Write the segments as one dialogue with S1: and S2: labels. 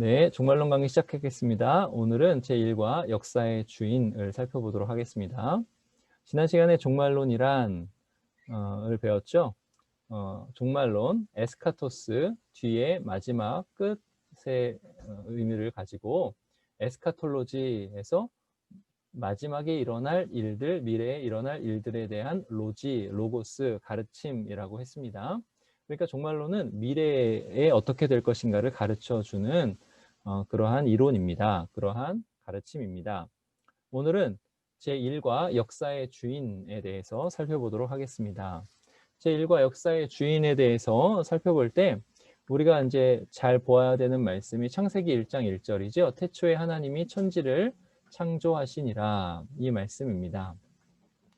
S1: 네, 종말론 강의 시작하겠습니다. 오늘은 제1과 역사의 주인을 살펴보도록 하겠습니다. 지난 시간에 종말론이란 을 배웠죠. 종말론, 에스카토스, 뒤에 마지막 끝의 의미를 가지고 에스카톨로지에서 마지막에 일어날 일들, 미래에 일어날 일들에 대한 로고스, 가르침이라고 했습니다. 그러니까 종말론은 미래에 어떻게 될 것인가를 가르쳐주는 그러한 이론입니다. 그러한 가르침입니다. 오늘은 제1과 역사의 주인에 대해서 살펴보도록 하겠습니다. 제1과 역사의 주인에 대해서 살펴볼 때 우리가 이제 잘 보아야 되는 말씀이 창세기 1장 1절이죠. 태초에 하나님이 천지를 창조하시니라, 이 말씀입니다.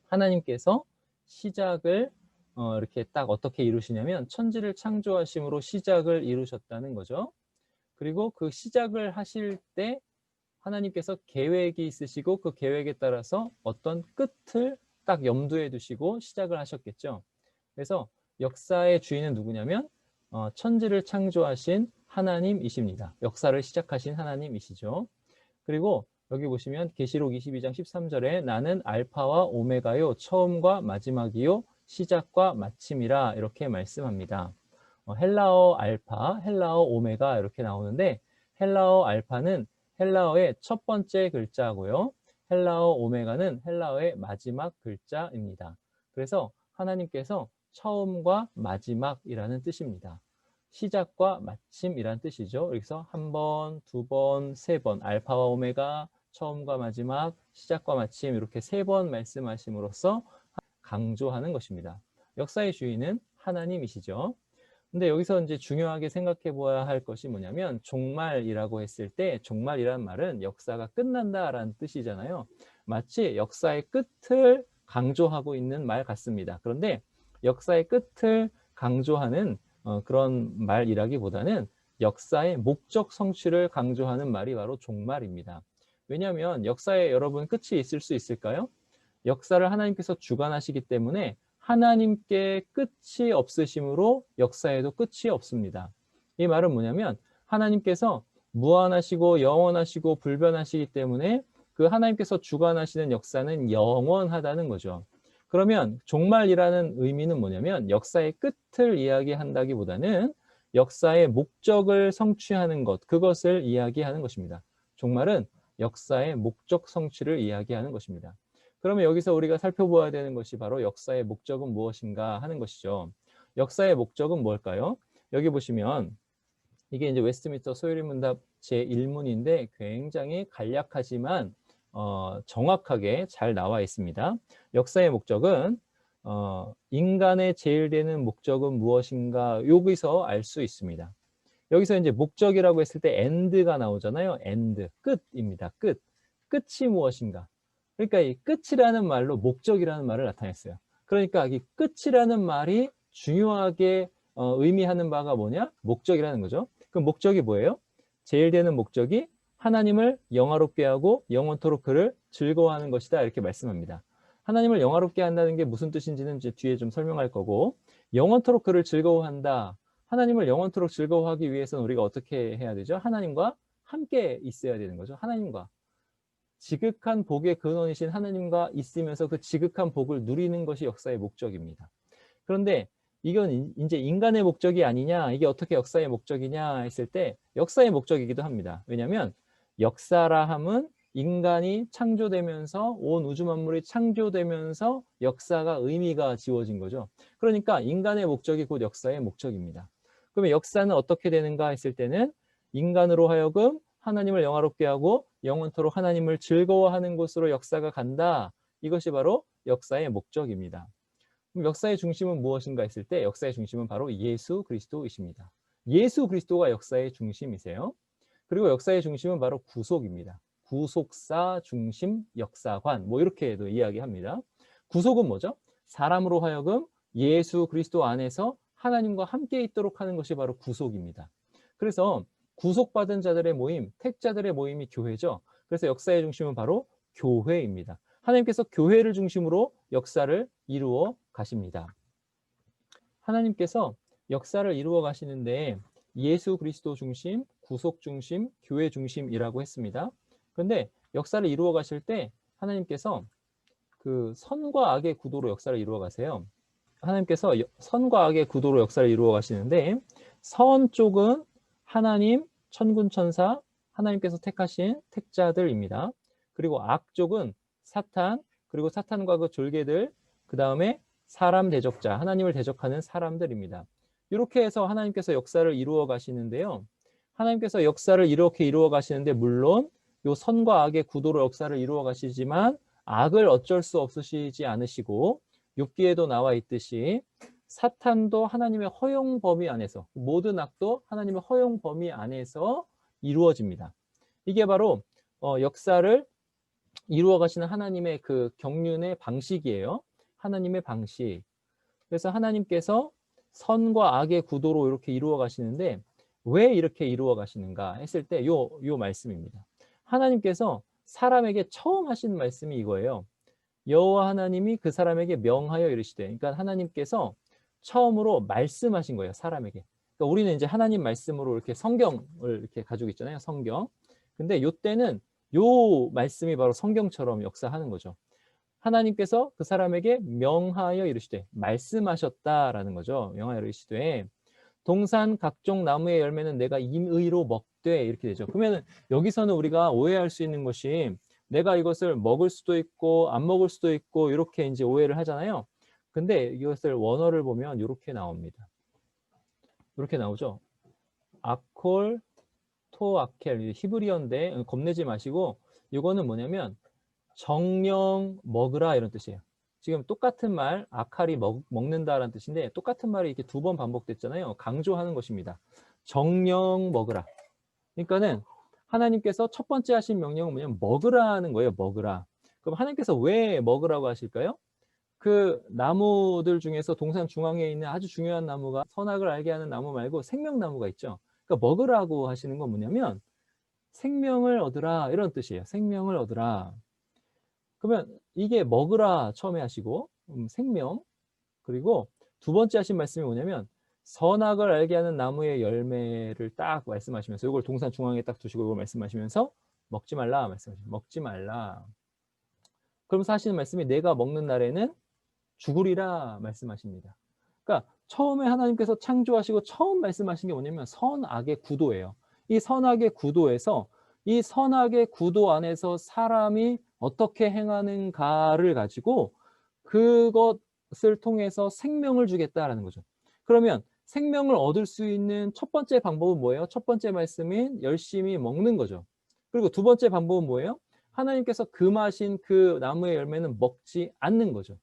S1: 하나님께서 시작을 이렇게 딱 어떻게 이루시냐면 천지를 창조하심으로 시작을 이루셨다는 거죠. 그리고 그 시작을 하실 때 하나님께서 계획이 있으시고 그 계획에 따라서 어떤 끝을 딱 염두에 두시고 시작을 하셨겠죠. 그래서 역사의 주인은 누구냐면 천지를 창조하신 하나님이십니다. 역사를 시작하신 하나님이시죠. 그리고 여기 보시면 계시록 22장 13절에 나는 알파와 오메가요 처음과 마지막이요 시작과 마침이라 이렇게 말씀합니다. 헬라어 알파, 헬라어 오메가 이렇게 나오는데 헬라어 알파는 헬라어의 첫 번째 글자고요. 헬라어 오메가는 헬라어의 마지막 글자입니다. 그래서 하나님께서 처음과 마지막이라는 뜻입니다. 시작과 마침이란 뜻이죠. 그래서 한 번, 두 번, 세 번, 알파와 오메가, 처음과 마지막, 시작과 마침 이렇게 세 번 말씀하심으로써 강조하는 것입니다. 역사의 주인은 하나님이시죠. 근데 여기서 이제 중요하게 생각해 보아야 할 것이 뭐냐면 종말이라고 했을 때 종말이란 말은 역사가 끝난다라는 뜻이잖아요. 마치 역사의 끝을 강조하고 있는 말 같습니다. 그런데 역사의 끝을 강조하는 그런 말이라기보다는 역사의 목적 성취를 강조하는 말이 바로 종말입니다. 왜냐하면 역사에 여러분 끝이 있을 수 있을까요? 역사를 하나님께서 주관하시기 때문에 하나님께 끝이 없으심으로 역사에도 끝이 없습니다. 이 말은 뭐냐면 하나님께서 무한하시고 영원하시고 불변하시기 때문에 그 하나님께서 주관하시는 역사는 영원하다는 거죠. 그러면 종말이라는 의미는 뭐냐면 역사의 끝을 이야기한다기보다는 역사의 목적을 성취하는 것, 그것을 이야기하는 것입니다. 종말은 역사의 목적 성취를 이야기하는 것입니다. 그러면 여기서 우리가 살펴보아야 되는 것이 바로 역사의 목적은 무엇인가 하는 것이죠. 역사의 목적은 뭘까요? 여기 보시면 이게 이제 웨스트민스터 소요리문답 제1문인데 굉장히 간략하지만 정확하게 잘 나와 있습니다. 역사의 목적은 인간의 제일되는 목적은 무엇인가 여기서 알 수 있습니다. 여기서 이제 목적이라고 했을 때 end가 나오잖아요. end, 끝입니다. 끝. 끝이 무엇인가? 그러니까 이 끝이라는 말로 목적이라는 말을 나타냈어요. 그러니까 이 끝이라는 말이 중요하게 의미하는 바가 뭐냐? 목적이라는 거죠. 그럼 목적이 뭐예요? 제일 되는 목적이 하나님을 영화롭게 하고 영원토록 그를 즐거워하는 것이다. 이렇게 말씀합니다. 하나님을 영화롭게 한다는 게 무슨 뜻인지는 이제 뒤에 좀 설명할 거고 영원토록 그를 즐거워한다. 하나님을 영원토록 즐거워하기 위해서는 우리가 어떻게 해야 되죠? 하나님과 함께 있어야 되는 거죠. 하나님과. 지극한 복의 근원이신 하나님과 있으면서 그 지극한 복을 누리는 것이 역사의 목적입니다. 그런데 이건 이제 인간의 목적이 아니냐, 이게 어떻게 역사의 목적이냐 했을 때 역사의 목적이기도 합니다. 왜냐하면 역사라 함은 인간이 창조되면서 온 우주 만물이 창조되면서 역사가 의미가 지워진 거죠. 그러니까 인간의 목적이 곧 역사의 목적입니다. 그러면 역사는 어떻게 되는가 했을 때는 인간으로 하여금 하나님을 영화롭게 하고 영원토록 하나님을 즐거워하는 곳으로 역사가 간다. 이것이 바로 역사의 목적입니다. 그럼 역사의 중심은 무엇인가 했을 때 역사의 중심은 바로 예수 그리스도이십니다. 예수 그리스도가 역사의 중심이세요. 그리고 역사의 중심은 바로 구속입니다. 구속사, 중심, 역사관 뭐 이렇게도 이야기합니다. 구속은 뭐죠? 사람으로 하여금 예수 그리스도 안에서 하나님과 함께 있도록 하는 것이 바로 구속입니다. 그래서 구속받은 자들의 모임, 택자들의 모임이 교회죠. 그래서 역사의 중심은 바로 교회입니다. 하나님께서 교회를 중심으로 역사를 이루어 가십니다. 하나님께서 역사를 이루어 가시는데 예수 그리스도 중심, 구속 중심, 교회 중심이라고 했습니다. 그런데 역사를 이루어 가실 때 하나님께서 그 선과 악의 구도로 역사를 이루어 가세요. 하나님께서 선과 악의 구도로 역사를 이루어 가시는데 선 쪽은 하나님, 천군 천사, 하나님께서 택하신 택자들입니다. 그리고 악 쪽은 사탄, 그리고 사탄과 그 졸개들, 그 다음에 사람 대적자, 하나님을 대적하는 사람들입니다. 이렇게 해서 하나님께서 역사를 이루어 가시는데요. 하나님께서 역사를 이렇게 이루어 가시는데 물론 요 선과 악의 구도로 역사를 이루어 가시지만 악을 어쩔 수 없으시지 않으시고 욥기에도 나와 있듯이 사탄도 하나님의 허용 범위 안에서 모든 악도 하나님의 허용 범위 안에서 이루어집니다. 이게 바로 역사를 이루어 가시는 하나님의 그 경륜의 방식이에요. 하나님의 방식. 그래서 하나님께서 선과 악의 구도로 이렇게 이루어 가시는데 왜 이렇게 이루어 가시는가 했을 때 요 말씀입니다. 하나님께서 사람에게 처음 하신 말씀이 이거예요. 여호와 하나님이 그 사람에게 명하여 이르시되, 그러니까 하나님께서 처음으로 말씀하신 거예요, 사람에게. 그러니까 우리는 이제 하나님 말씀으로 이렇게 성경을 이렇게 가지고 있잖아요, 성경. 근데 요때는 요 말씀이 바로 성경처럼 역사하는 거죠. 하나님께서 그 사람에게 명하여 이르시되, 말씀하셨다라는 거죠. 명하여 이르시되, 동산 각종 나무의 열매는 내가 임의로 먹되, 이렇게 되죠. 그러면 여기서는 우리가 오해할 수 있는 것이 내가 이것을 먹을 수도 있고 안 먹을 수도 있고 이렇게 이제 오해를 하잖아요. 근데 이것을 원어를 보면 이렇게 나옵니다. 이렇게 나오죠. 아콜, 토아켈, 히브리어인데 겁내지 마시고 이거는 뭐냐면 정령 먹으라 이런 뜻이에요. 지금 똑같은 말 아칼이 먹는다라는 뜻인데 똑같은 말이 이렇게 두 번 반복됐잖아요. 강조하는 것입니다. 정령 먹으라. 그러니까는 하나님께서 첫 번째 하신 명령은 뭐냐면 먹으라는 거예요. 먹으라. 그럼 하나님께서 왜 먹으라고 하실까요? 그 나무들 중에서 동산 중앙에 있는 아주 중요한 나무가 선악을 알게 하는 나무 말고 생명나무가 있죠. 그러니까 먹으라고 하시는 건 뭐냐면 생명을 얻으라 이런 뜻이에요. 생명을 얻으라. 그러면 이게 먹으라 처음에 하시고 생명, 그리고 두 번째 하신 말씀이 뭐냐면 선악을 알게 하는 나무의 열매를 딱 말씀하시면서 이걸 동산 중앙에 딱 두시고 이걸 말씀하시면서 먹지 말라 말씀하시죠. 먹지 말라. 그러면서 하시는 말씀이 내가 먹는 날에는 죽으리라 말씀하십니다. 그러니까 처음에 하나님께서 창조하시고 처음 말씀하신 게 뭐냐면 선악의 구도예요. 이 선악의 구도에서 이 선악의 구도 안에서 사람이 어떻게 행하는가를 가지고 그것을 통해서 생명을 주겠다라는 거죠. 그러면 생명을 얻을 수 있는 첫 번째 방법은 뭐예요? 첫 번째 말씀인 열심히 먹는 거죠. 그리고 두 번째 방법은 뭐예요? 하나님께서 금하신 그 나무의 열매는 먹지 않는 거죠.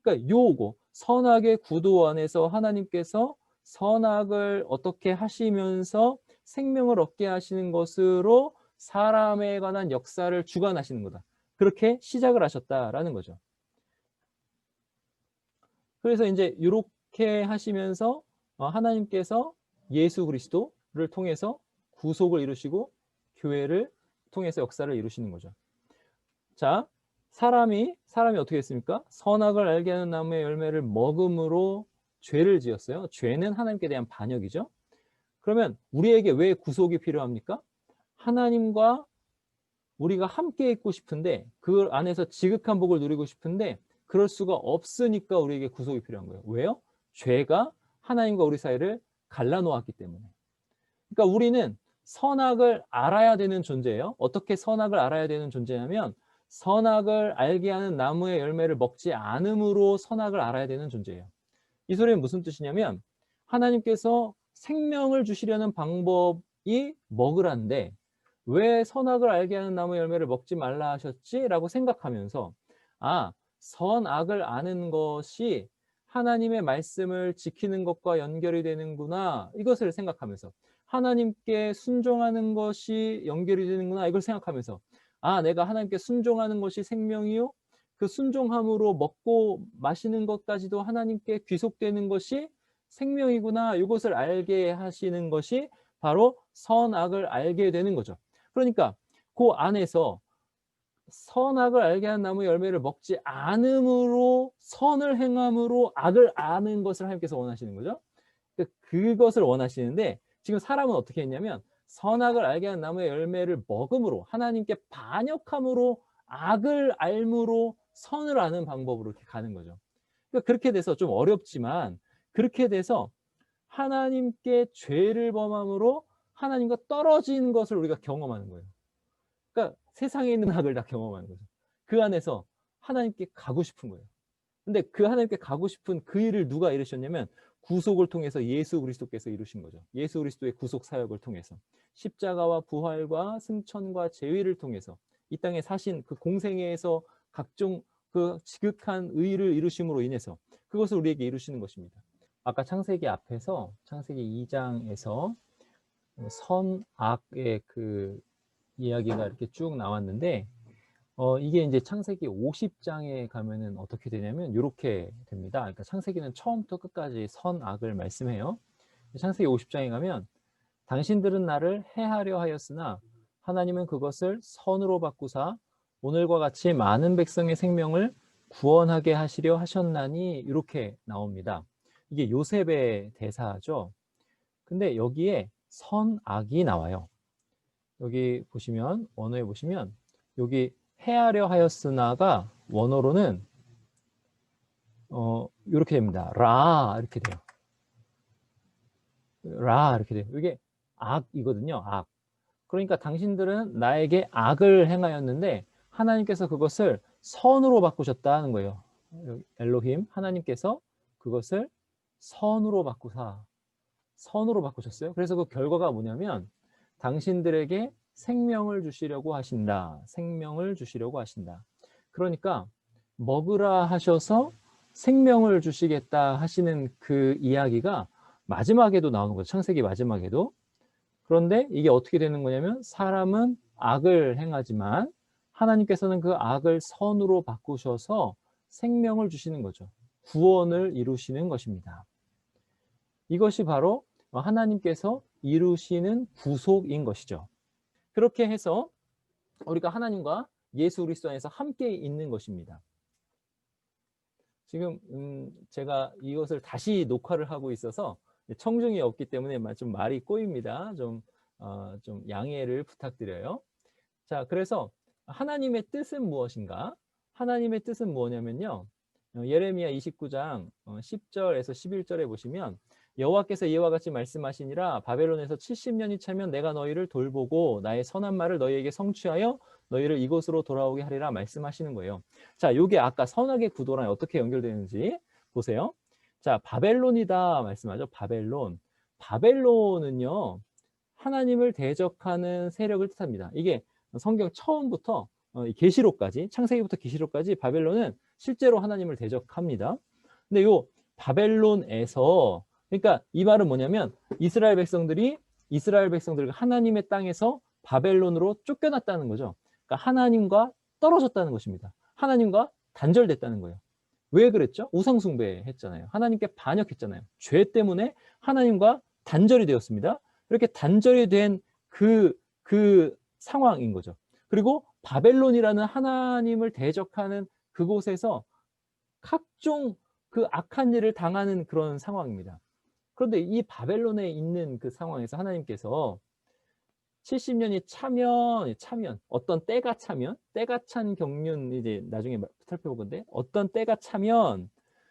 S1: 그러니까 요거 선악의 구도 안에서 하나님께서 선악을 어떻게 하시면서 생명을 얻게 하시는 것으로 사람에 관한 역사를 주관하시는 거다. 그렇게 시작을 하셨다라는 거죠. 그래서 이제 이렇게 하시면서 하나님께서 예수 그리스도를 통해서 구속을 이루시고 교회를 통해서 역사를 이루시는 거죠. 자, 사람이 어떻게 했습니까? 선악을 알게 하는 나무의 열매를 먹음으로 죄를 지었어요. 죄는 하나님께 대한 반역이죠. 그러면 우리에게 왜 구속이 필요합니까? 하나님과 우리가 함께 있고 싶은데 그 안에서 지극한 복을 누리고 싶은데 그럴 수가 없으니까 우리에게 구속이 필요한 거예요. 왜요? 죄가 하나님과 우리 사이를 갈라놓았기 때문에. 그러니까 우리는 선악을 알아야 되는 존재예요. 어떻게 선악을 알아야 되는 존재냐면 선악을 알게 하는 나무의 열매를 먹지 않음으로 선악을 알아야 되는 존재예요. 이 소리는 무슨 뜻이냐면 하나님께서 생명을 주시려는 방법이 먹으란데 왜 선악을 알게 하는 나무의 열매를 먹지 말라 하셨지? 라고 생각하면서 선악을 아는 것이 하나님의 말씀을 지키는 것과 연결이 되는구나 이것을 생각하면서 하나님께 순종하는 것이 연결이 되는구나 이걸 생각하면서 내가 하나님께 순종하는 것이 생명이요 그 순종함으로 먹고 마시는 것까지도 하나님께 귀속되는 것이 생명이구나 이것을 알게 하시는 것이 바로 선악을 알게 되는 거죠. 그러니까 그 안에서 선악을 알게 하는 나무 열매를 먹지 않음으로 선을 행함으로 악을 아는 것을 하나님께서 원하시는 거죠. 그것을 원하시는데 지금 사람은 어떻게 했냐면 선악을 알게 하는 나무의 열매를 먹음으로 하나님께 반역함으로 악을 알므로 선을 아는 방법으로 이렇게 가는 거죠. 그러니까 그렇게 돼서 좀 어렵지만 그렇게 돼서 하나님께 죄를 범함으로 하나님과 떨어진 것을 우리가 경험하는 거예요. 그러니까 세상에 있는 악을 다 경험하는 거죠. 그 안에서 하나님께 가고 싶은 거예요. 근데 그 하나님께 가고 싶은 그 일을 누가 이루셨냐면 구속을 통해서 예수 그리스도께서 이루신 거죠. 예수 그리스도의 구속 사역을 통해서 십자가와 부활과 승천과 재위를 통해서 이 땅에 사신 그 공생애에서 각종 그 지극한 의를 이루심으로 인해서 그것을 우리에게 이루시는 것입니다. 아까 창세기 앞에서 창세기 2장에서 선악의 그 이야기가 이렇게 쭉 나왔는데 이게 이제 창세기 50장에 가면은 어떻게 되냐면 이렇게 됩니다. 그러니까 창세기는 처음부터 끝까지 선악을 말씀해요. 창세기 50장에 가면 당신들은 나를 해하려 하였으나 하나님은 그것을 선으로 바꾸사 오늘과 같이 많은 백성의 생명을 구원하게 하시려 하셨나니 이렇게 나옵니다. 이게 요셉의 대사죠. 근데 여기에 선악이 나와요. 여기 보시면 원어에 보시면 여기 해하려 하였으나가 원어로는 이렇게 됩니다. 라 이렇게 돼요. 라 이렇게 돼요. 이게 악이거든요. 악. 그러니까 당신들은 나에게 악을 행하였는데 하나님께서 그것을 선으로 바꾸셨다는 거예요. 엘로힘 하나님께서 그것을 선으로 바꾸사 선으로 바꾸셨어요. 그래서 그 결과가 뭐냐면 당신들에게 생명을 주시려고 하신다. 생명을 주시려고 하신다. 그러니까 먹으라 하셔서 생명을 주시겠다 하시는 그 이야기가 마지막에도 나오는 거죠. 창세기 마지막에도. 그런데 이게 어떻게 되는 거냐면 사람은 악을 행하지만 하나님께서는 그 악을 선으로 바꾸셔서 생명을 주시는 거죠. 구원을 이루시는 것입니다. 이것이 바로 하나님께서 이루시는 구속인 것이죠. 그렇게 해서 우리가 하나님과 예수 그리스도 안에서 함께 있는 것입니다. 지금 제가 이것을 다시 녹화를 하고 있어서 청중이 없기 때문에 좀 말이 꼬입니다. 좀 양해를 부탁드려요. 자, 그래서 하나님의 뜻은 무엇인가? 하나님의 뜻은 뭐냐면요. 예레미야 29장 10절에서 11절에 보시면 여호와께서 이와 같이 말씀하시니라 바벨론에서 70년이 차면 내가 너희를 돌보고 나의 선한 말을 너희에게 성취하여 너희를 이곳으로 돌아오게 하리라 말씀하시는 거예요. 자, 이게 아까 선악의 구도랑 어떻게 연결되는지 보세요. 자, 바벨론이다 말씀하죠. 바벨론. 바벨론은요. 하나님을 대적하는 세력을 뜻합니다. 이게 성경 처음부터 계시록까지 창세기부터 계시록까지 바벨론은 실제로 하나님을 대적합니다. 근데 요 바벨론에서 그러니까 이 말은 뭐냐면 이스라엘 백성들과 하나님의 땅에서 바벨론으로 쫓겨났다는 거죠. 그러니까 하나님과 떨어졌다는 것입니다. 하나님과 단절됐다는 거예요. 왜 그랬죠? 우상숭배 했잖아요. 하나님께 반역했잖아요. 죄 때문에 하나님과 단절이 되었습니다. 이렇게 단절이 된 그 상황인 거죠. 그리고 바벨론이라는 하나님을 대적하는 그곳에서 각종 그 악한 일을 당하는 그런 상황입니다. 그런데 이 바벨론에 있는 그 상황에서 하나님께서 70년이 차면 어떤 때가 차면 때가 찬 경륜 이제 나중에 살펴볼 건데 어떤 때가 차면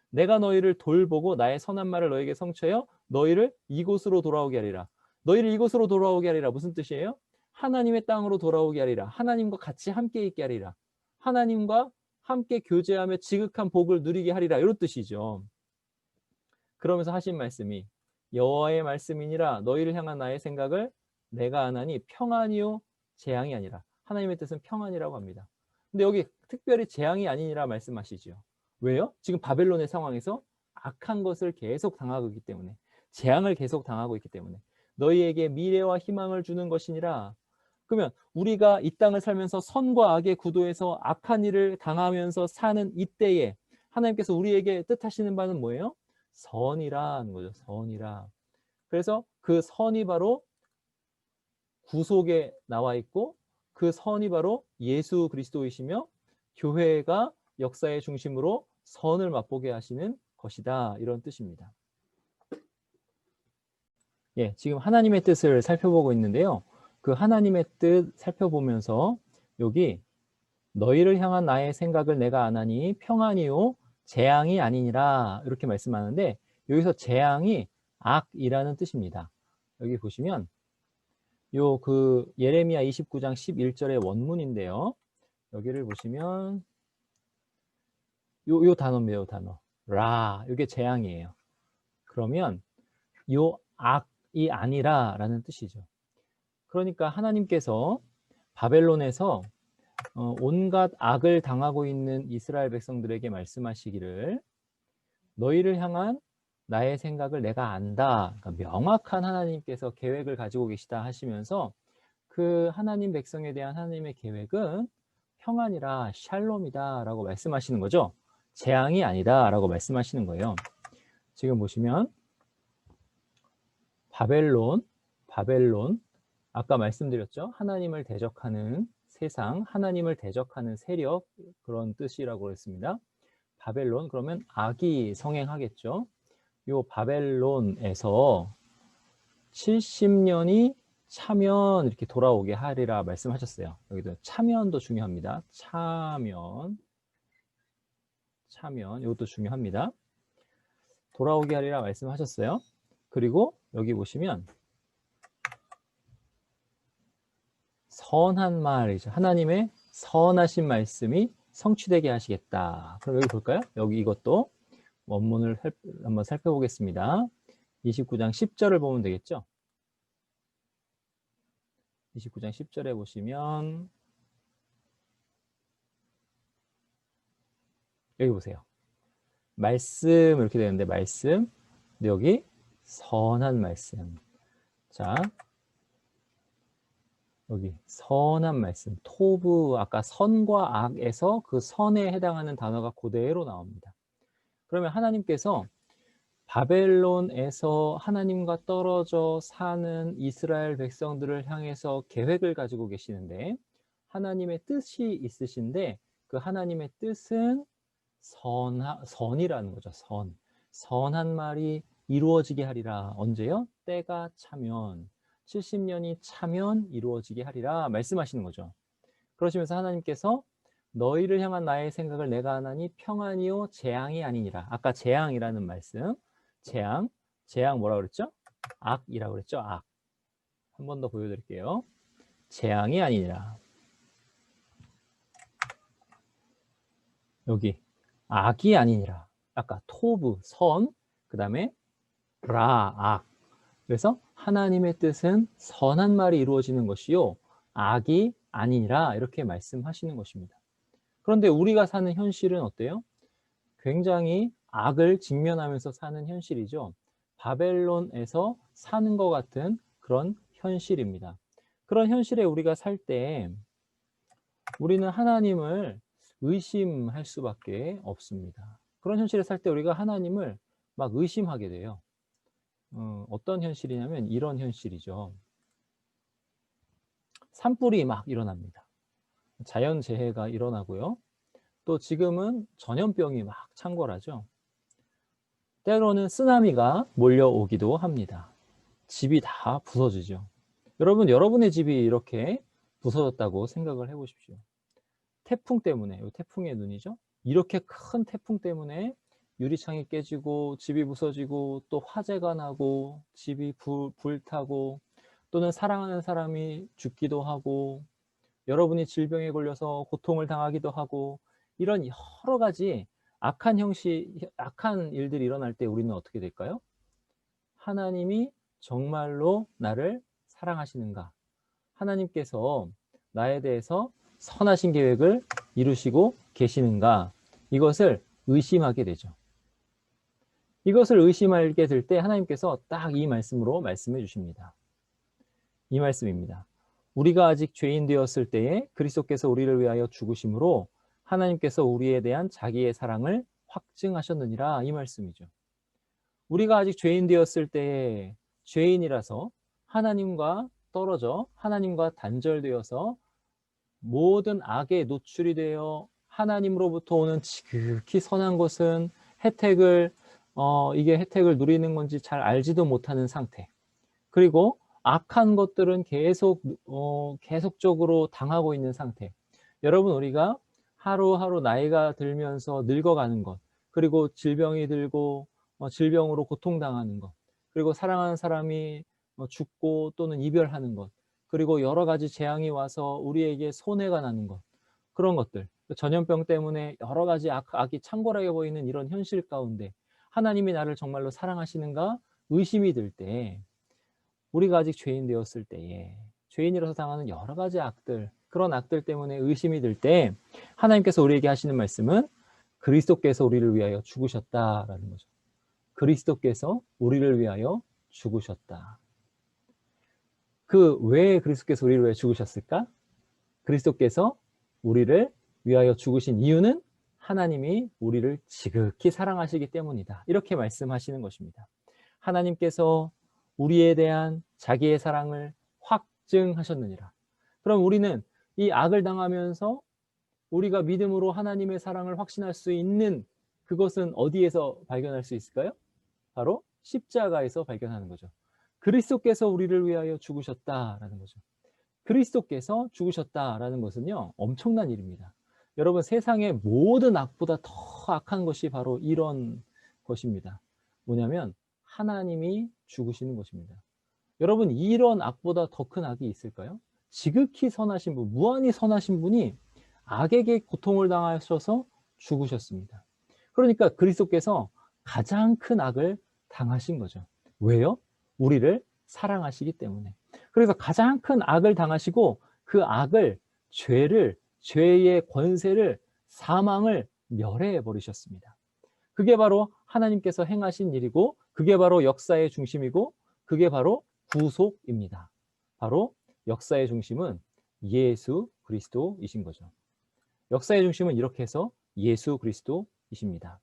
S1: 내가 너희를 돌보고 나의 선한 말을 너에게 성취하여 너희를 이곳으로 돌아오게 하리라. 너희를 이곳으로 돌아오게 하리라. 무슨 뜻이에요? 하나님의 땅으로 돌아오게 하리라. 하나님과 같이 함께 있게 하리라. 하나님과 함께 교제하며 지극한 복을 누리게 하리라. 이런 뜻이죠. 그러면서 하신 말씀이 여호와의 말씀이니라 너희를 향한 나의 생각을 내가 아나니 평안이요 재앙이 아니라. 하나님의 뜻은 평안이라고 합니다. 근데 여기 특별히 재앙이 아니니라 말씀하시죠. 왜요? 지금 바벨론의 상황에서 악한 것을 계속 당하고 있기 때문에 재앙을 계속 당하고 있기 때문에 너희에게 미래와 희망을 주는 것이니라. 그러면 우리가 이 땅을 살면서 선과 악의 구도에서 악한 일을 당하면서 사는 이때에 하나님께서 우리에게 뜻하시는 바는 뭐예요? 선이라는 거죠. 선이라. 그래서 그 선이 바로 구속에 나와 있고 그 선이 바로 예수 그리스도이시며 교회가 역사의 중심으로 선을 맛보게 하시는 것이다. 이런 뜻입니다. 예, 지금 하나님의 뜻을 살펴보고 있는데요. 그 하나님의 뜻 살펴보면서 여기 너희를 향한 나의 생각을 내가 아나니 평안이요 재앙이 아니니라 이렇게 말씀하는데 여기서 재앙이 악이라는 뜻입니다. 여기 보시면 요 그 예레미야 29장 11절의 원문인데요. 여기를 보시면 요 단어입니다. 요 단어. 라. 이게 재앙이에요. 그러면 요 악이 아니라라는 뜻이죠. 그러니까 하나님께서 바벨론에서 온갖 악을 당하고 있는 이스라엘 백성들에게 말씀하시기를 너희를 향한 나의 생각을 내가 안다. 그러니까 명확한 하나님께서 계획을 가지고 계시다 하시면서 그 하나님 백성에 대한 하나님의 계획은 평안이라 샬롬이다 라고 말씀하시는 거죠. 재앙이 아니다 라고 말씀하시는 거예요. 지금 보시면 바벨론 아까 말씀드렸죠. 하나님을 대적하는 세상, 하나님을 대적하는 세력 그런 뜻이라고 했습니다. 바벨론 그러면 악이 성행하겠죠. 요 바벨론에서 70년이 차면 이렇게 돌아오게 하리라 말씀하셨어요. 여기도 차면도 중요합니다. 차면 이것도 중요합니다. 돌아오게 하리라 말씀하셨어요. 그리고 여기 보시면 선한 말이죠. 하나님의 선하신 말씀이 성취되게 하시겠다. 그럼 여기 볼까요? 여기 이것도 원문을 한번 살펴보겠습니다. 29장 10절을 보면 되겠죠? 29장 10절에 보시면 여기 보세요. 말씀 이렇게 되는데 말씀 근데 여기 선한 말씀. 자 여기 선한 말씀 토브 아까 선과 악에서 그 선에 해당하는 단어가 그대로 나옵니다. 그러면 하나님께서 바벨론에서 하나님과 떨어져 사는 이스라엘 백성들을 향해서 계획을 가지고 계시는데 하나님의 뜻이 있으신데 그 하나님의 뜻은 선이라는 거죠. 선한 말이 이루어지게 하리라. 언제요? 때가 차면 70년이 차면 이루어지게 하리라 말씀하시는 거죠. 그러시면서 하나님께서 너희를 향한 나의 생각을 내가 하나니 평안이요 재앙이 아니니라. 아까 재앙이라는 말씀 재앙 뭐라 그랬죠? 악이라고 그랬죠? 악. 한 번 더 보여드릴게요. 재앙이 아니니라. 여기 악이 아니니라. 아까 토브 선, 그 다음에 라 악. 그래서 하나님의 뜻은 선한 말이 이루어지는 것이요 악이 아니니라 이렇게 말씀하시는 것입니다. 그런데 우리가 사는 현실은 어때요? 굉장히 악을 직면하면서 사는 현실이죠. 바벨론에서 사는 것 같은 그런 현실입니다. 그런 현실에 우리가 살 때 우리는 하나님을 의심할 수밖에 없습니다. 그런 현실에 살 때 우리가 하나님을 막 의심하게 돼요. 어떤 현실이냐면 이런 현실이죠. 산불이 막 일어납니다. 자연재해가 일어나고요. 또 지금은 전염병이 막 창궐하죠. 때로는 쓰나미가 몰려오기도 합니다. 집이 다 부서지죠. 여러분의 집이 이렇게 부서졌다고 생각을 해보십시오. 태풍 때문에, 태풍의 눈이죠. 이렇게 큰 태풍 때문에 유리창이 깨지고 집이 부서지고 또 화재가 나고 집이 불타고 또는 사랑하는 사람이 죽기도 하고 여러분이 질병에 걸려서 고통을 당하기도 하고 이런 여러 가지 악한 일들이 일어날 때 우리는 어떻게 될까요? 하나님이 정말로 나를 사랑하시는가? 하나님께서 나에 대해서 선하신 계획을 이루시고 계시는가? 이것을 의심하게 되죠. 이것을 의심하게 될 때 하나님께서 딱 이 말씀으로 말씀해 주십니다. 이 말씀입니다. 우리가 아직 죄인 되었을 때에 그리스도께서 우리를 위하여 죽으심으로 하나님께서 우리에 대한 자기의 사랑을 확증하셨느니라 이 말씀이죠. 우리가 아직 죄인 되었을 때에 죄인이라서 하나님과 떨어져 하나님과 단절되어서 모든 악에 노출이 되어 하나님으로부터 오는 지극히 선한 것은 이게 혜택을 누리는 건지 잘 알지도 못하는 상태. 그리고 악한 것들은 계속적으로 당하고 있는 상태. 여러분, 우리가 하루하루 나이가 들면서 늙어가는 것, 그리고 질병이 들고 질병으로 고통당하는 것, 그리고 사랑하는 사람이 죽고 또는 이별하는 것, 그리고 여러 가지 재앙이 와서 우리에게 손해가 나는 것, 그런 것들, 전염병 때문에 여러 가지 악이 창궐하게 보이는 이런 현실 가운데 하나님이 나를 정말로 사랑하시는가 의심이 들 때, 우리가 아직 죄인 되었을 때에 죄인이라서 당하는 여러 가지 악들, 그런 악들 때문에 의심이 들 때 하나님께서 우리에게 하시는 말씀은 그리스도께서 우리를 위하여 죽으셨다라는 거죠. 그리스도께서 우리를 위하여 죽으셨다. 왜 그리스도께서 우리를 위하여 죽으셨을까? 그리스도께서 우리를 위하여 죽으신 이유는 하나님이 우리를 지극히 사랑하시기 때문이다. 이렇게 말씀하시는 것입니다. 하나님께서 우리에 대한 자기의 사랑을 확증하셨느니라. 그럼 우리는 이 악을 당하면서 우리가 믿음으로 하나님의 사랑을 확신할 수 있는 그것은 어디에서 발견할 수 있을까요? 바로 십자가에서 발견하는 거죠. 그리스도께서 우리를 위하여 죽으셨다라는 거죠. 그리스도께서 죽으셨다라는 것은요, 엄청난 일입니다. 여러분, 세상의 모든 악보다 더 악한 것이 바로 이런 것입니다. 뭐냐면 하나님이 죽으시는 것입니다. 여러분, 이런 악보다 더 큰 악이 있을까요? 지극히 선하신 분, 무한히 선하신 분이 악에게 고통을 당하셔서 죽으셨습니다. 그러니까 그리스도께서 가장 큰 악을 당하신 거죠. 왜요? 우리를 사랑하시기 때문에. 그래서 가장 큰 악을 당하시고 그 악을, 죄의 권세를, 사망을 멸해 버리셨습니다. 그게 바로 하나님께서 행하신 일이고, 그게 바로 역사의 중심이고, 그게 바로 구속입니다. 바로 역사의 중심은 예수 그리스도이신 거죠. 역사의 중심은 이렇게 해서 예수 그리스도이십니다.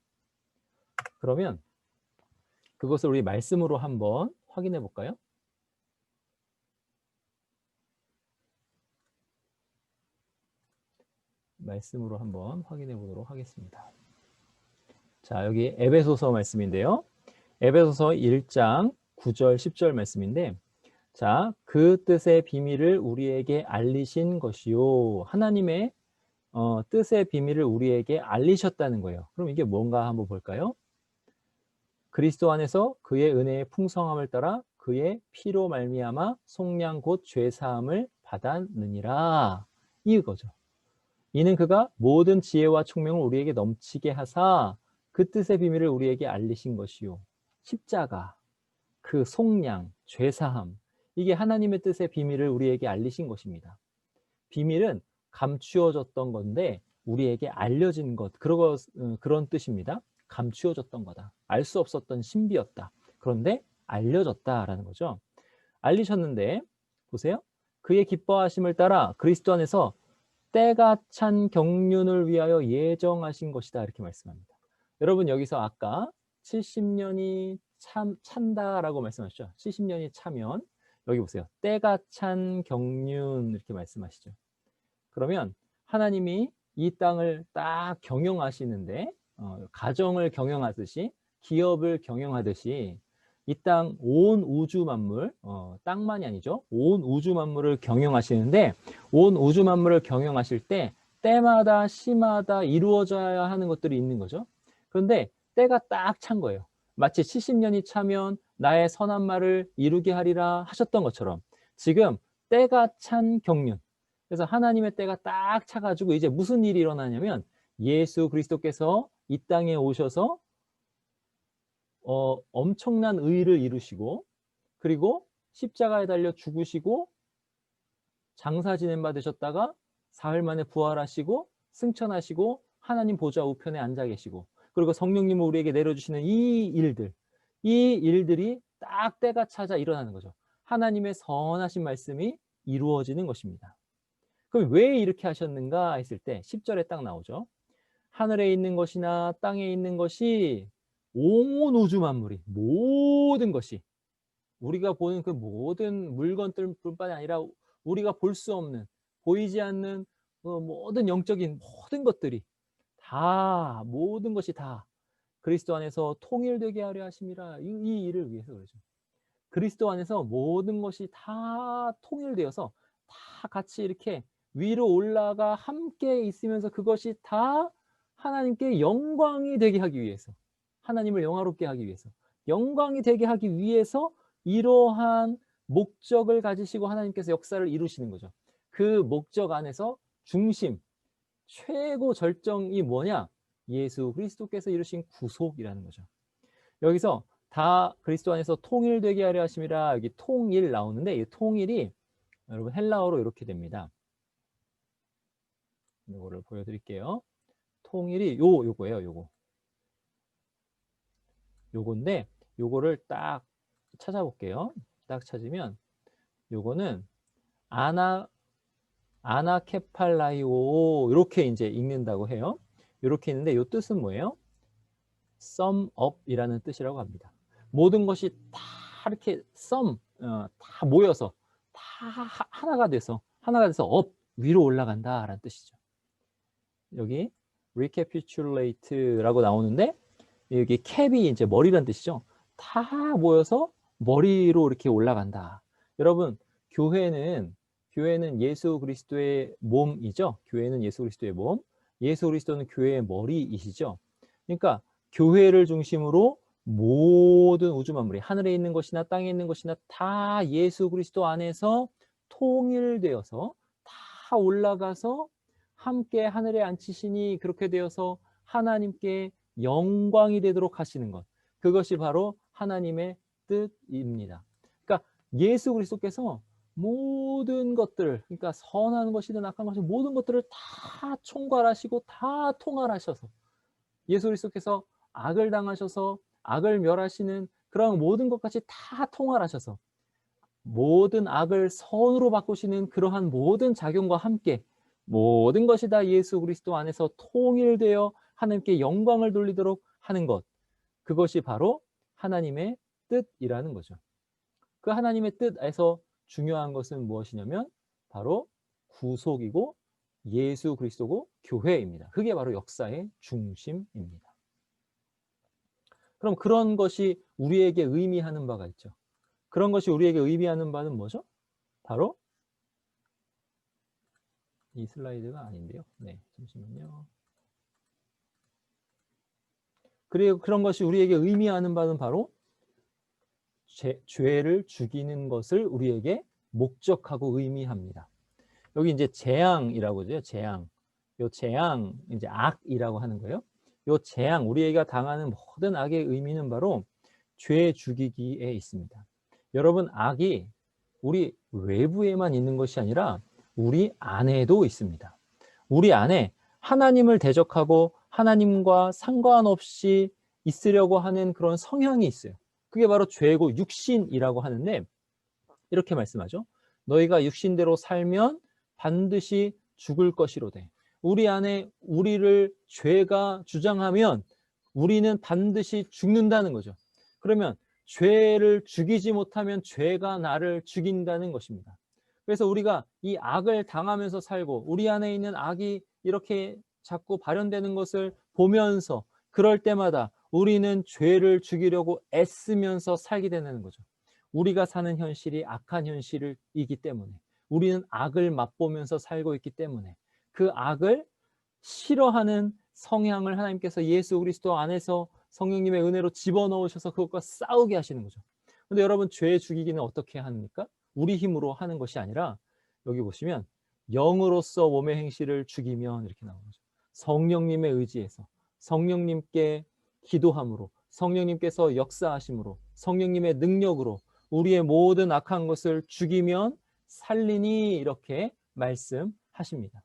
S1: 그러면 그것을 우리 말씀으로 한번 확인해 볼까요? 말씀으로 한번 확인해 보도록 하겠습니다. 자, 여기 에베소서 말씀인데요. 에베소서 1장 9절 10절 말씀인데, 자, 그 뜻의 비밀을 우리에게 알리신 것이요. 하나님의 뜻의 비밀을 우리에게 알리셨다는 거예요. 그럼 이게 뭔가 한번 볼까요? 그리스도 안에서 그의 은혜의 풍성함을 따라 그의 피로 말미암아 속량 곧 죄사함을 받았느니라. 이거죠. 이는 그가 모든 지혜와 총명을 우리에게 넘치게 하사 그 뜻의 비밀을 우리에게 알리신 것이요. 십자가, 그 속량, 죄사함, 이게 하나님의 뜻의 비밀을 우리에게 알리신 것입니다. 비밀은 감추어졌던 건데 우리에게 알려진 것, 그런 뜻입니다. 감추어졌던 거다. 알 수 없었던 신비였다. 그런데 알려졌다라는 거죠. 알리셨는데 보세요. 그의 기뻐하심을 따라 그리스도 안에서 때가 찬 경륜을 위하여 예정하신 것이다. 이렇게 말씀합니다. 여러분, 여기서 아까 70년이 찬다라고 말씀하셨죠. 70년이 차면 여기 보세요. 때가 찬 경륜 이렇게 말씀하시죠. 그러면 하나님이 이 땅을 딱 경영하시는데 가정을 경영하듯이, 기업을 경영하듯이 이 땅 온 우주 만물, 땅만이 아니죠. 온 우주 만물을 경영하시는데, 온 우주 만물을 경영하실 때 때마다 시마다 이루어져야 하는 것들이 있는 거죠. 그런데 때가 딱 찬 거예요. 마치 70년이 차면 나의 선한 말을 이루게 하리라 하셨던 것처럼 지금 때가 찬 경륜. 그래서 하나님의 때가 딱 차가지고 이제 무슨 일이 일어나냐면 예수 그리스도께서 이 땅에 오셔서 엄청난 의를 이루시고, 그리고 십자가에 달려 죽으시고 장사 지낸 바 되셨다가 사흘 만에 부활하시고 승천하시고 하나님 보좌 우편에 앉아 계시고, 그리고 성령님을 우리에게 내려주시는 이 일들이 딱 때가 찾아 일어나는 거죠. 하나님의 선하신 말씀이 이루어지는 것입니다. 그럼 왜 이렇게 하셨는가 했을 때 10절에 딱 나오죠. 하늘에 있는 것이나 땅에 있는 것이, 온 우주 만물이, 모든 것이, 우리가 보는 그 모든 물건들뿐만이 아니라 우리가 볼 수 없는, 보이지 않는 모든 영적인 모든 것들이 다, 모든 것이 다 그리스도 안에서 통일되게 하려 하심이라. 이 일을 위해서 그러죠. 그리스도 안에서 모든 것이 다 통일되어서 다 같이 이렇게 위로 올라가 함께 있으면서 그것이 다 하나님께 영광이 되게 하기 위해서, 하나님을 영화롭게 하기 위해서, 영광이 되게 하기 위해서 이러한 목적을 가지시고 하나님께서 역사를 이루시는 거죠. 그 목적 안에서 중심, 최고 절정이 뭐냐? 예수 그리스도께서 이루신 구속이라는 거죠. 여기서 다 그리스도 안에서 통일되게 하려 하심이라, 여기 통일 나오는데 이 통일이 여러분 헬라어로 이렇게 됩니다. 이거를 보여드릴게요. 통일이 요거예요. 요건데 요거를 딱 찾아볼게요. 딱 찾으면 요거는 아나케팔라이오 이렇게 이제 읽는다고 해요. 이렇게 있는데 요 뜻은 뭐예요? sum up이라는 뜻이라고 합니다. 모든 것이 다 이렇게 다 모여서 다 하나가 돼서 up 위로 올라간다라는 뜻이죠. 여기 recapitulate라고 나오는데 여기 cap이 이제 머리란 뜻이죠. 다 모여서 머리로 이렇게 올라간다. 여러분, 교회는 예수 그리스도의 몸이죠. 교회는 예수 그리스도의 몸. 예수 그리스도는 교회의 머리이시죠. 그러니까 교회를 중심으로 모든 우주 만물이 하늘에 있는 것이나 땅에 있는 것이나 다 예수 그리스도 안에서 통일되어서 다 올라가서 함께 하늘에 앉히시니 그렇게 되어서 하나님께 영광이 되도록 하시는 것, 그것이 바로 하나님의 뜻입니다. 그러니까 예수 그리스도께서 모든 것들, 그러니까 선한 것이든 악한 것이든 모든 것들을 다 총괄하시고 다 통할하셔서 예수 그리스도께서 악을 당하셔서 악을 멸하시는 그런 모든 것까지 다 통할하셔서 모든 악을 선으로 바꾸시는 그러한 모든 작용과 함께 모든 것이 다 예수 그리스도 안에서 통일되어 하나님께 영광을 돌리도록 하는 것, 그것이 바로 하나님의 뜻이라는 거죠. 그 하나님의 뜻에서 중요한 것은 무엇이냐면 바로 구속이고 예수 그리스도고 교회입니다. 그게 바로 역사의 중심입니다. 그럼 그런 것이 우리에게 의미하는 바가 있죠. 그런 것이 우리에게 의미하는 바는 뭐죠? 바로 이 슬라이드가 아닌데요. 네, 잠시만요. 그리고 그런 것이 우리에게 의미하는 바는 바로 죄를 죽이는 것을 우리에게 목적하고 의미합니다. 여기 이제 재앙이라고 하죠. 재앙. 요 재앙, 이제 악이라고 하는 거예요. 요 재앙, 우리가 당하는 모든 악의 의미는 바로 죄 죽이기에 있습니다. 여러분, 악이 우리 외부에만 있는 것이 아니라 우리 안에도 있습니다. 우리 안에 하나님을 대적하고 하나님과 상관없이 있으려고 하는 그런 성향이 있어요. 그게 바로 죄고 육신이라고 하는데 이렇게 말씀하죠. 너희가 육신대로 살면 반드시 죽을 것이로되. 우리 안에 우리를 죄가 주장하면 우리는 반드시 죽는다는 거죠. 그러면 죄를 죽이지 못하면 죄가 나를 죽인다는 것입니다. 그래서 우리가 이 악을 당하면서 살고 우리 안에 있는 악이 이렇게 자꾸 발현되는 것을 보면서 그럴 때마다 우리는 죄를 죽이려고 애쓰면서 살게 되는 거죠. 우리가 사는 현실이 악한 현실이기 때문에 우리는 악을 맛보면서 살고 있기 때문에 그 악을 싫어하는 성향을 하나님께서 예수 그리스도 안에서 성령님의 은혜로 집어넣으셔서 그것과 싸우게 하시는 거죠. 근데 여러분, 죄 죽이기는 어떻게 합니까? 우리 힘으로 하는 것이 아니라 여기 보시면 영으로서 몸의 행실을 죽이면 이렇게 나오는 거죠. 성령님의 의지에서 성령님께 기도함으로 성령님께서 역사하심으로 성령님의 능력으로 우리의 모든 악한 것을 죽이면 살리니 이렇게 말씀하십니다.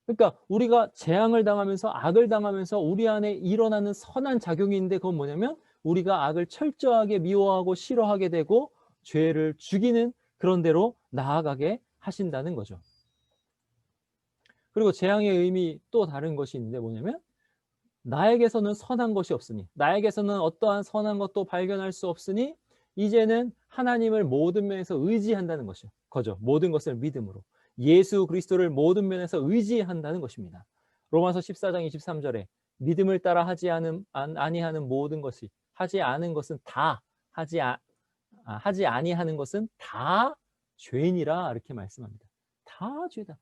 S1: 그러니까 우리가 재앙을 당하면서 악을 당하면서 우리 안에 일어나는 선한 작용이 있는데 그건 뭐냐면 우리가 악을 철저하게 미워하고 싫어하게 되고 죄를 죽이는 그런 대로 나아가게 하신다는 거죠. 그리고 재앙의 의미 또 다른 것이 있는데 뭐냐면 나에게서는 선한 것이 없으니 나에게서는 어떠한 선한 것도 발견할 수 없으니 이제는 하나님을 모든 면에서 의지한다는 거죠. 모든 것을 믿음으로. 예수 그리스도를 모든 면에서 의지한다는 것입니다. 로마서 14장 23절에 믿음을 따라 하지 아니하는 모든 것이 하지 않은 것은 다 하지 아니하는 것은 다 죄인이라 이렇게 말씀합니다. 다 죄다.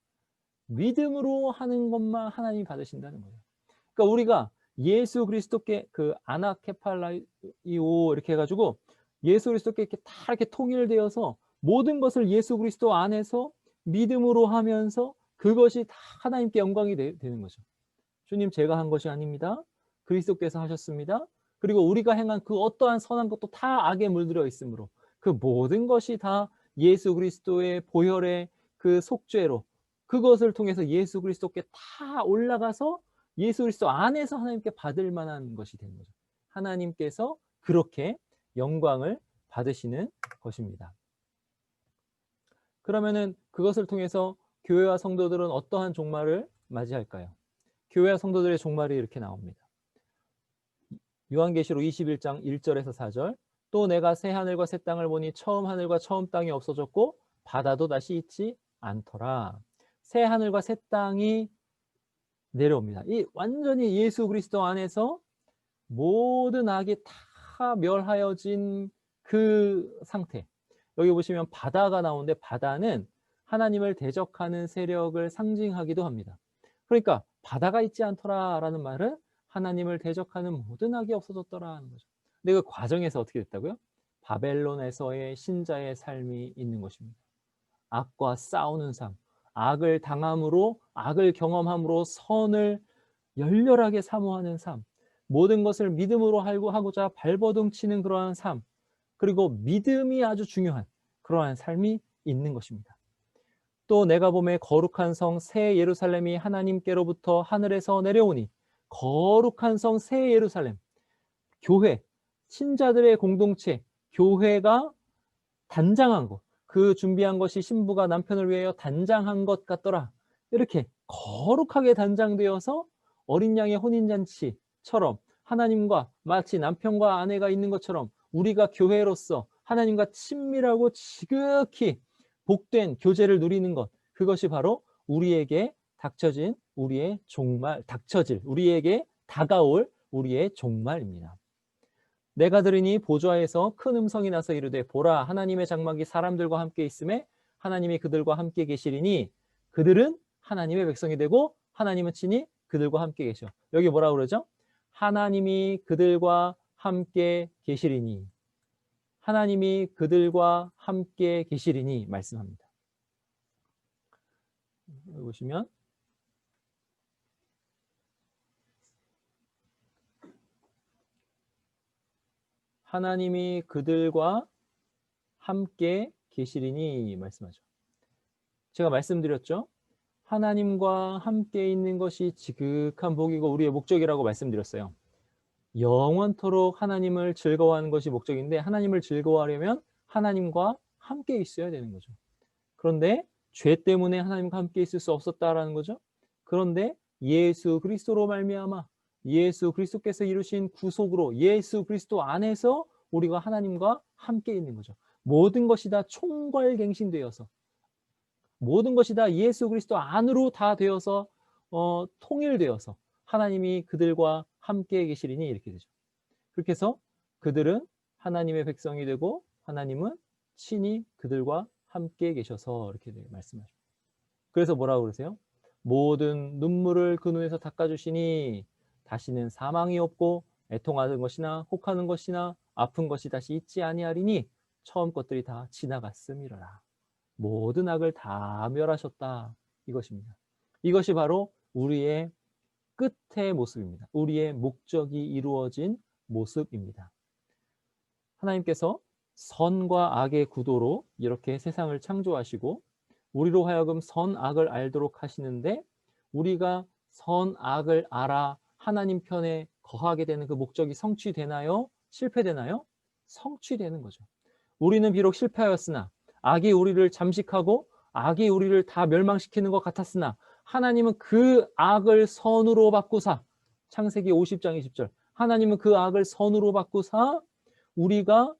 S1: 믿음으로 하는 것만 하나님이 받으신다는 거예요. 그러니까 우리가 예수 그리스도께 그 아나케팔라이오 이렇게 해가지고 예수 그리스도께 이렇게 다 이렇게 통일되어서 모든 것을 예수 그리스도 안에서 믿음으로 하면서 그것이 다 하나님께 영광이 되는 거죠. 주님, 제가 한 것이 아닙니다. 그리스도께서 하셨습니다. 그리고 우리가 행한 그 어떠한 선한 것도 다 악에 물들어 있으므로 그 모든 것이 다 예수 그리스도의 보혈의 그 속죄로 그것을 통해서 예수 그리스도께 다 올라가서 예수 그리스도 안에서 하나님께 받을 만한 것이 되는 거죠. 하나님께서 그렇게 영광을 받으시는 것입니다. 그러면은 그것을 통해서 교회와 성도들은 어떠한 종말을 맞이할까요? 교회와 성도들의 종말이 이렇게 나옵니다. 요한계시록 21장 1절에서 4절. 또 내가 새 하늘과 새 땅을 보니 처음 하늘과 처음 땅이 없어졌고 바다도 다시 있지 않더라. 새 하늘과 새 땅이 내려옵니다. 이 완전히 예수 그리스도 안에서 모든 악이 다 멸하여진 그 상태. 여기 보시면 바다가 나오는데 바다는 하나님을 대적하는 세력을 상징하기도 합니다. 그러니까 바다가 있지 않더라라는 말은 하나님을 대적하는 모든 악이 없어졌더라는 거죠. 근데 그 과정에서 어떻게 됐다고요? 바벨론에서의 신자의 삶이 있는 것입니다. 악과 싸우는 삶, 악을 당함으로 악을 경험함으로 선을 열렬하게 사모하는 삶, 모든 것을 믿음으로 하고자 발버둥 치는 그러한 삶, 그리고 믿음이 아주 중요한 그러한 삶이 있는 것입니다. 또 내가 보매 거룩한 성 새 예루살렘이 하나님께로부터 하늘에서 내려오니, 거룩한 성 새 예루살렘, 교회, 신자들의 공동체, 교회가 단장한 것, 그 준비한 것이 신부가 남편을 위하여 단장한 것 같더라. 이렇게 거룩하게 단장되어서 어린 양의 혼인잔치처럼 하나님과 마치 남편과 아내가 있는 것처럼 우리가 교회로서 하나님과 친밀하고 지극히 복된 교제를 누리는 것, 그것이 바로 우리에게 닥쳐질 우리에게 다가올 우리의 종말입니다. 내가 들으니 보좌에서 큰 음성이 나서 이르되 보라, 하나님의 장막이 사람들과 함께 있음에 하나님이 그들과 함께 계시리니 그들은 하나님의 백성이 되고 하나님은 친히 그들과 함께 계셔. 여기 뭐라 그러죠? 하나님이 그들과 함께 계시리니, 하나님이 그들과 함께 계시리니 말씀합니다. 여기 보시면 하나님이 그들과 함께 계시리니 말씀하죠. 제가 말씀드렸죠. 하나님과 함께 있는 것이 지극한 복이고 우리의 목적이라고 말씀드렸어요. 영원토록 하나님을 즐거워하는 것이 목적인데, 하나님을 즐거워하려면 하나님과 함께 있어야 되는 거죠. 그런데 죄 때문에 하나님과 함께 있을 수 없었다라는 거죠. 그런데 예수 그리스도로 말미암아 예수 그리스도께서 이루신 구속으로 예수 그리스도 안에서 우리가 하나님과 함께 있는 거죠. 모든 것이 다 총괄갱신되어서, 모든 것이 다 예수 그리스도 안으로 다 되어서 통일되어서 하나님이 그들과 함께 계시리니 이렇게 되죠. 그렇게 해서 그들은 하나님의 백성이 되고 하나님은 친히 그들과 함께 계셔서 이렇게 말씀하죠. 그래서 뭐라고 그러세요? 모든 눈물을 그 눈에서 닦아주시니 다시는 사망이 없고 애통하는 것이나 혹하는 것이나 아픈 것이 다시 있지 아니하리니 처음 것들이 다 지나갔음이로라. 모든 악을 다 멸하셨다, 이것입니다. 이것이 바로 우리의 끝의 모습입니다. 우리의 목적이 이루어진 모습입니다. 하나님께서 선과 악의 구도로 이렇게 세상을 창조하시고 우리로 하여금 선악을 알도록 하시는데, 우리가 선악을 알아 하나님 편에 거하게 되는 그 목적이 성취되나요? 실패되나요? 성취되는 거죠. 우리는 비록 실패하였으나, 악이 우리를 잠식하고 악이 우리를 다 멸망시키는 것 같았으나 하나님은 그 악을 선으로 바꾸사, 창세기 50장 20절, 하나님은 그 악을 선으로 바꾸사 우리가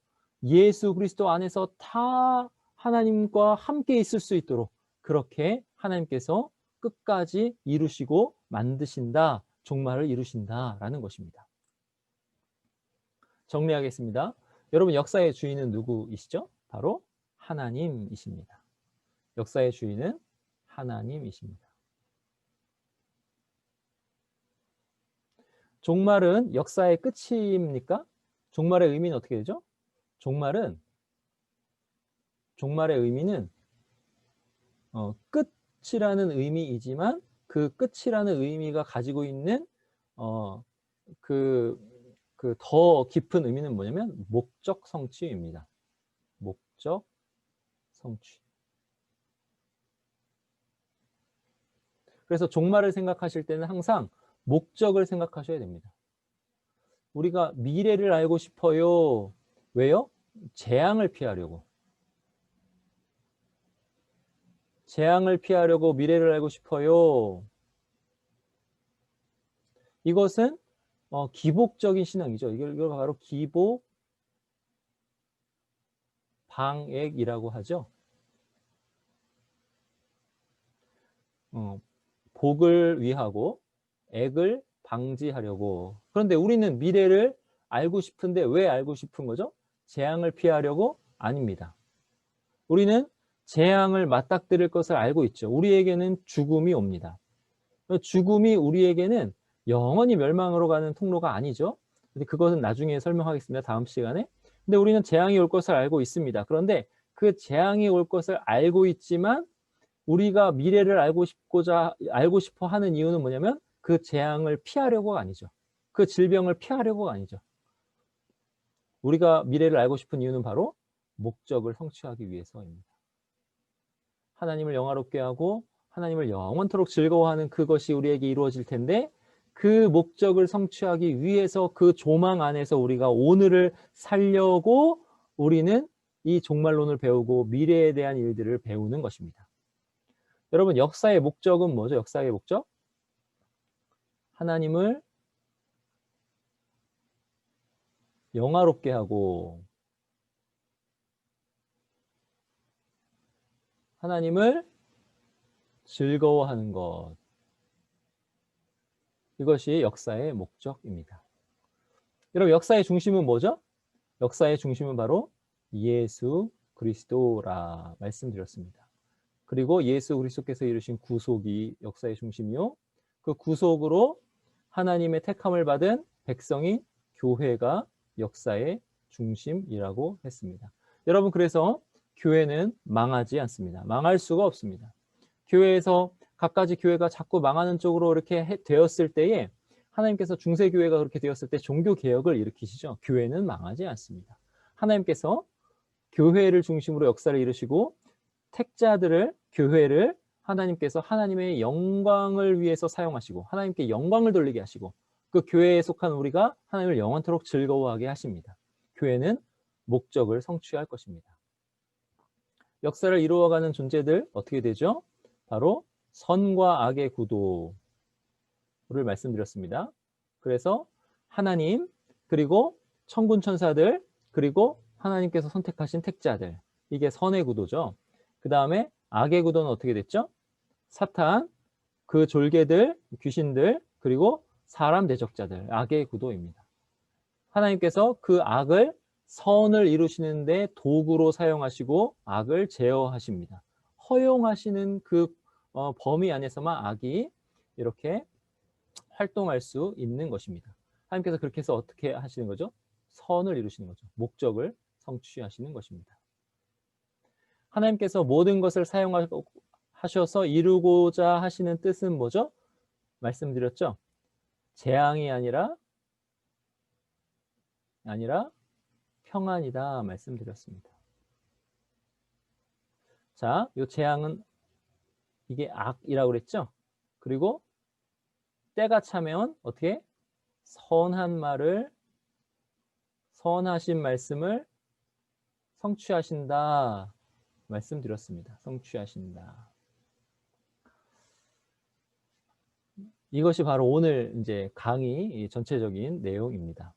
S1: 예수 그리스도 안에서 다 하나님과 함께 있을 수 있도록 그렇게 하나님께서 끝까지 이루시고 만드신다, 종말을 이루신다라는 것입니다. 정리하겠습니다. 여러분 역사의 주인은 누구이시죠? 바로 하나님이십니다. 역사의 주인은 하나님이십니다. 종말은 역사의 끝입니까? 종말의 의미는 어떻게 되죠? 종말의 의미는 끝이라는 의미이지만 그 끝이라는 의미가 가지고 있는 그 더 깊은 의미는 뭐냐면 목적 성취입니다. 목적 성취. 그래서 종말을 생각하실 때는 항상 목적을 생각하셔야 됩니다. 우리가 미래를 알고 싶어요. 왜요? 재앙을 피하려고. 재앙을 피하려고 미래를 알고 싶어요. 이것은 기복적인 신앙이죠. 이걸 바로 기복방액이라고 하죠. 복을 위하고 액을 방지하려고. 그런데 우리는 미래를 알고 싶은데 왜 알고 싶은 거죠? 재앙을 피하려고? 아닙니다. 우리는 재앙을 맞닥뜨릴 것을 알고 있죠. 우리에게는 죽음이 옵니다. 죽음이 우리에게는 영원히 멸망으로 가는 통로가 아니죠. 근데 그것은 나중에 설명하겠습니다. 다음 시간에. 근데 우리는 재앙이 올 것을 알고 있습니다. 그런데 그 재앙이 올 것을 알고 있지만 우리가 미래를 알고 싶어 하는 이유는 뭐냐면 그 재앙을 피하려고가 아니죠. 그 질병을 피하려고가 아니죠. 우리가 미래를 알고 싶은 이유는 바로 목적을 성취하기 위해서입니다. 하나님을 영화롭게 하고 하나님을 영원토록 즐거워하는 그것이 우리에게 이루어질 텐데 그 목적을 성취하기 위해서 그 조망 안에서 우리가 오늘을 살려고 우리는 이 종말론을 배우고 미래에 대한 일들을 배우는 것입니다. 여러분 역사의 목적은 뭐죠? 역사의 목적? 하나님을 영화롭게 하고 하나님을 즐거워하는 것. 이것이 역사의 목적입니다. 여러분 역사의 중심은 뭐죠? 역사의 중심은 바로 예수 그리스도라 말씀드렸습니다. 그리고 예수 그리스도께서 이루신 구속이 역사의 중심이요. 그 구속으로 하나님의 택함을 받은 백성인 교회가 역사의 중심이라고 했습니다. 여러분 그래서 교회는 망하지 않습니다. 망할 수가 없습니다. 교회에서 갖가지 교회가 자꾸 망하는 쪽으로 이렇게 되었을 때에 하나님께서 중세교회가 그렇게 되었을 때 종교개혁을 일으키시죠. 교회는 망하지 않습니다. 하나님께서 교회를 중심으로 역사를 이루시고 택자들을 교회를 하나님께서 하나님의 영광을 위해서 사용하시고 하나님께 영광을 돌리게 하시고 그 교회에 속한 우리가 하나님을 영원토록 즐거워하게 하십니다. 교회는 목적을 성취할 것입니다. 역사를 이루어가는 존재들 어떻게 되죠? 바로 선과 악의 구도를 말씀드렸습니다. 그래서 하나님 그리고 천군 천사들 그리고 하나님께서 선택하신 택자들 이게 선의 구도죠. 그 다음에 악의 구도는 어떻게 됐죠? 사탄, 그 졸개들, 귀신들 그리고 사람 대적자들 악의 구도입니다. 하나님께서 그 악을 선을 이루시는데 도구로 사용하시고 악을 제어하십니다. 허용하시는 그 범위 안에서만 악이 이렇게 활동할 수 있는 것입니다. 하나님께서 그렇게 해서 어떻게 하시는 거죠? 선을 이루시는 거죠. 목적을 성취하시는 것입니다. 하나님께서 모든 것을 사용하셔서 이루고자 하시는 뜻은 뭐죠? 말씀드렸죠? 재앙이 아니라 평안이다 말씀드렸습니다. 자, 이 재앙은 이게 악이라고 그랬죠? 그리고 때가 차면 어떻게? 선하신 말씀을 성취하신다 말씀드렸습니다. 성취하신다. 이것이 바로 오늘 이제 강의 전체적인 내용입니다.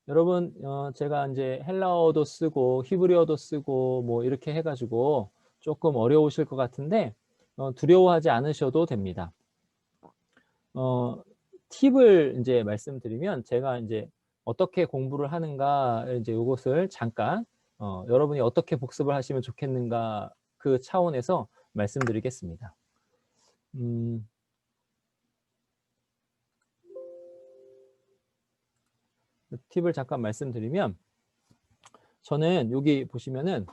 S1: 여러분, 제가 이제 헬라어도 쓰고 히브리어도 쓰고 뭐 이렇게 해가지고 조금 어려우실 것 같은데 두려워하지 않으셔도 됩니다. 팁을 이제 말씀드리면 제가 이제 어떻게 공부를 하는가 이제 이것을 잠깐 여러분이 어떻게 복습을 하시면 좋겠는가 그 차원에서 말씀드리겠습니다. 팁을 잠깐 말씀드리면 저는 여기 보시면은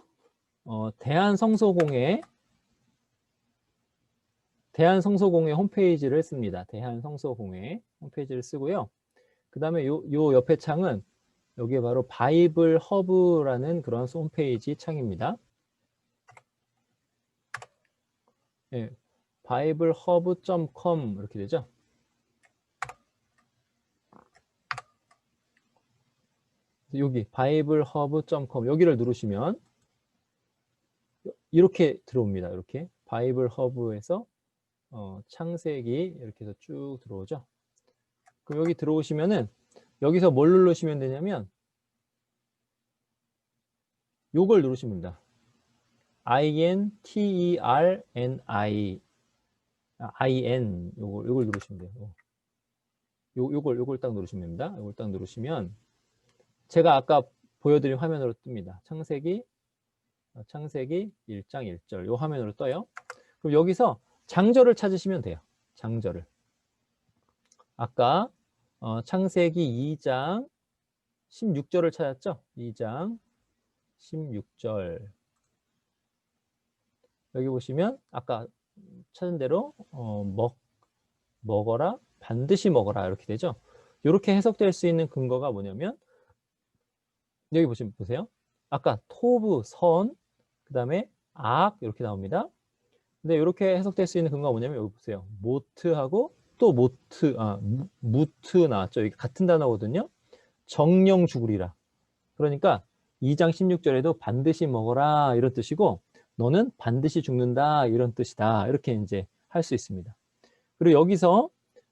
S1: 대한성소공회 홈페이지를 씁니다. 대한성소공회 홈페이지를 쓰고요. 그 다음에 요 옆에 창은 여기에 바로 바이블 허브라는 그런 홈페이지 창입니다. 예, biblehub.com 이렇게 되죠. 여기 biblehub.com 여기를 누르시면 이렇게 들어옵니다. 이렇게 바이블허브에서 창세기 이렇게 해서 쭉 들어오죠. 그럼 여기 들어오시면은 여기서 뭘 누르시면 되냐면 요걸 누르시면 됩니다. INTERNI IN 요걸 누르시면 돼요. 요걸 딱 누르시면 됩니다. 요걸 딱 누르시면 제가 아까 보여드린 화면으로 뜹니다. 창세기 1장 1절 요 화면으로 떠요. 그럼 여기서 장절을 찾으시면 돼요. 장절을. 아까 창세기 2장 16절을 찾았죠? 2장 16절. 여기 보시면 아까 찾은 대로 먹어라, 반드시 먹어라 이렇게 되죠. 이렇게 해석될 수 있는 근거가 뭐냐면 여기 보세요. 아까 토브, 선, 그 다음에 악 이렇게 나옵니다. 근데 이렇게 해석될 수 있는 근거가 뭐냐면 여기 보세요. 모트하고 또 무트 나왔죠. 이게 같은 단어거든요. 정령 죽으리라. 그러니까 2장 16절에도 반드시 먹어라 이런 뜻이고 너는 반드시 죽는다 이런 뜻이다. 이렇게 이제 할 수 있습니다. 그리고 여기서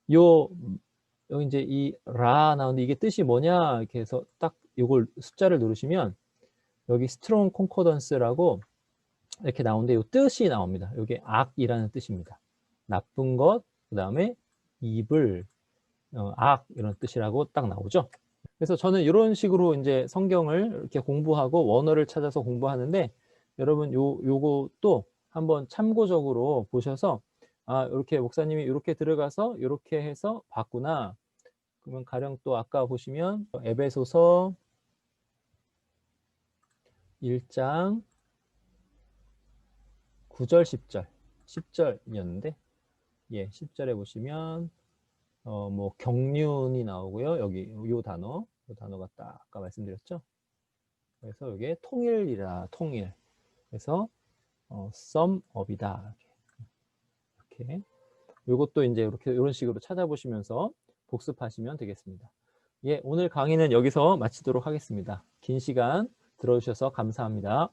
S1: 여기 이제 이 라 나오는데 이게 뜻이 뭐냐 이렇게 해서 딱 이걸 숫자를 누르시면 여기 스트롱 콘코던스라고 이렇게 나오는데 이 뜻이 나옵니다. 이게 악이라는 뜻입니다. 나쁜 것, 그 다음에 evil, 악 이런 뜻이라고 딱 나오죠. 그래서 저는 이런 식으로 이제 성경을 이렇게 공부하고 원어를 찾아서 공부하는데 여러분 요것도 한번 참고적으로 보셔서 아 이렇게 목사님이 이렇게 들어가서 이렇게 해서 봤구나. 그러면 가령 또 아까 보시면 에베소서 1장 9절 10절이었는데 예 10절에 보시면 뭐 경륜이 나오고요. 여기 요 단어가 딱 아까 말씀드렸죠. 그래서 이게 통일이라 통일. 그래서 sum up이다. 이렇게. 요것도 이제 이렇게 이런 식으로 찾아보시면서 복습하시면 되겠습니다. 예, 오늘 강의는 여기서 마치도록 하겠습니다. 긴 시간 들어주셔서 감사합니다.